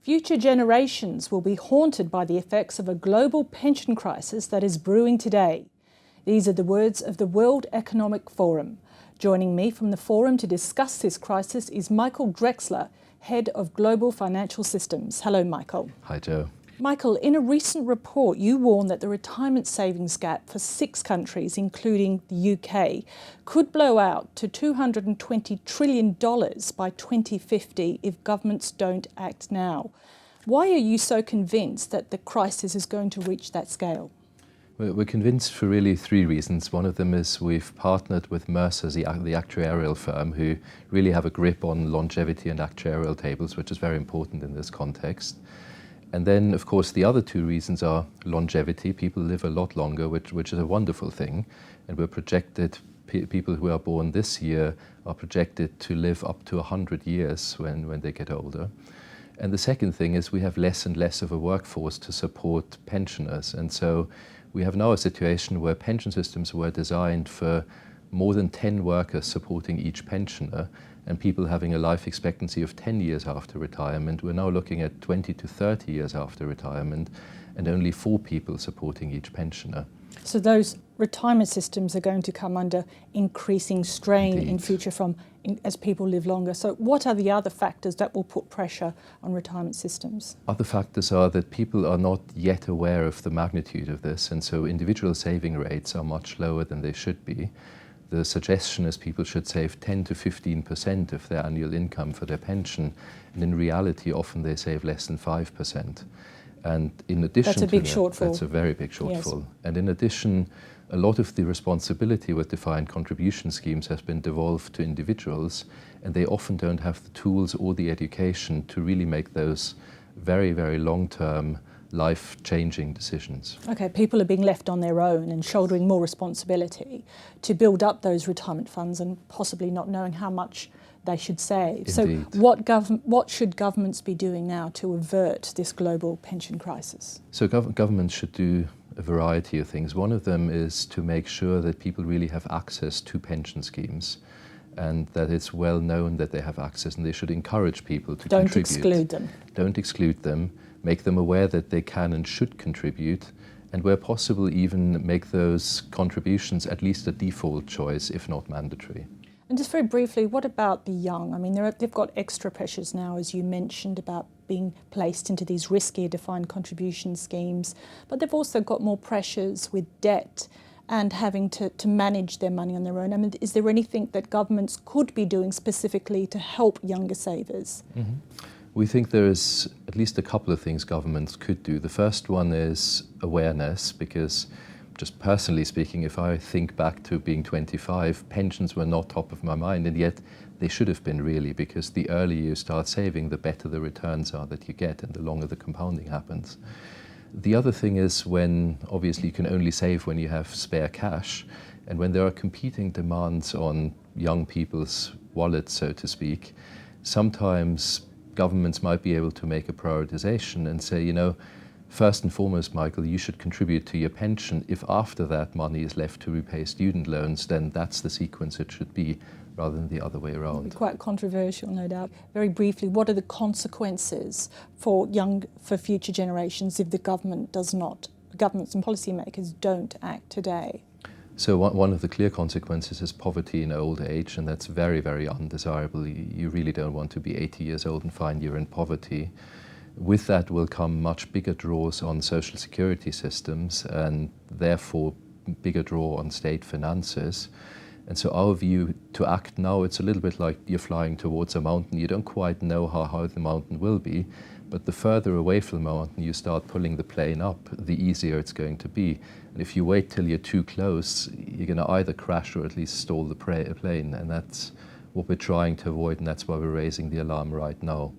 Future generations will be haunted by the effects of a global pension crisis that is brewing today. These are the words of the World Economic Forum. Joining me from the forum to discuss this crisis is Michael Drexler, Head of Global Financial Systems. Hello, Michael. Hi, Joe. Michael, in a recent report, you warned that the retirement savings gap for 6 countries, including the UK, could blow out to $220 trillion by 2050 if governments don't act now. Why are you so convinced that the crisis is going to reach that scale? We're convinced for really 3 reasons. One of them is we've partnered with Mercer, the actuarial firm, who really have a grip on longevity and actuarial tables, which is very important in this context. And then, of course, the other 2 reasons are longevity. People live a lot longer, which is a wonderful thing. And we're projected, people who are born this year are projected to live up to 100 years when they get older. And the second thing is we have less and less of a workforce to support pensioners. And so we have now a situation where pension systems were designed for more than 10 workers supporting each pensioner, and people having a life expectancy of 10 years after retirement. We're now looking at 20 to 30 years after retirement, and only 4 people supporting each pensioner. So those retirement systems are going to come under increasing strain in future as people live longer. So what are the other factors that will put pressure on retirement systems? Other factors are that people are not yet aware of the magnitude of this, and so individual saving rates are much lower than they should be. The suggestion is people should save 10 to 15% of their annual income for their pension, and in reality often they save less than 5%. And in addition that's a big shortfall. That's a very big shortfall. Yes. And in addition, a lot of the responsibility with defined contribution schemes has been devolved to individuals, and they often don't have the tools or the education to really make those very, very long-term life-changing decisions. Okay, people are being left on their own and shouldering more responsibility to build up those retirement funds and possibly not knowing how much they should save. Indeed. So what should governments be doing now to avert this global pension crisis? So governments should do a variety of things. One of them is to make sure that people really have access to pension schemes, and that it's well known that they have access, and they should encourage people to contribute. Don't exclude them. Don't exclude them. Make them aware that they can and should contribute, and where possible even make those contributions at least a default choice, if not mandatory. And just very briefly, what about the young? I mean, they've got extra pressures now, as you mentioned, about being placed into these riskier defined contribution schemes, but they've also got more pressures with debt and having to manage their money on their own. I mean, is there anything that governments could be doing specifically to help younger savers? Mm-hmm. We think there's at least a couple of things governments could do. The first one is awareness, because just personally speaking, if I think back to being 25, pensions were not top of my mind, and yet they should have been really, because the earlier you start saving, the better the returns are that you get and the longer the compounding happens. The other thing is when obviously you can only save when you have spare cash, and when there are competing demands on young people's wallets, so to speak, sometimes governments might be able to make a prioritization and say, you know, first and foremost, Michael, you should contribute to your pension. If after that money is left to repay student loans, then that's the sequence it should be, rather than the other way around. Quite controversial, no doubt. Very briefly, what are the consequences for future generations if the governments and policymakers don't act today? So one of the clear consequences is poverty in old age, and that's very, very undesirable. You really don't want to be 80 years old and find you're in poverty. With that will come much bigger draws on social security systems, and therefore bigger draw on state finances. And so our view to act now, it's a little bit like you're flying towards a mountain. You don't quite know how high the mountain will be, but the further away from the mountain you start pulling the plane up, the easier it's going to be. And if you wait till you're too close, you're going to either crash or at least stall the plane, and that's what we're trying to avoid, and that's why we're raising the alarm right now.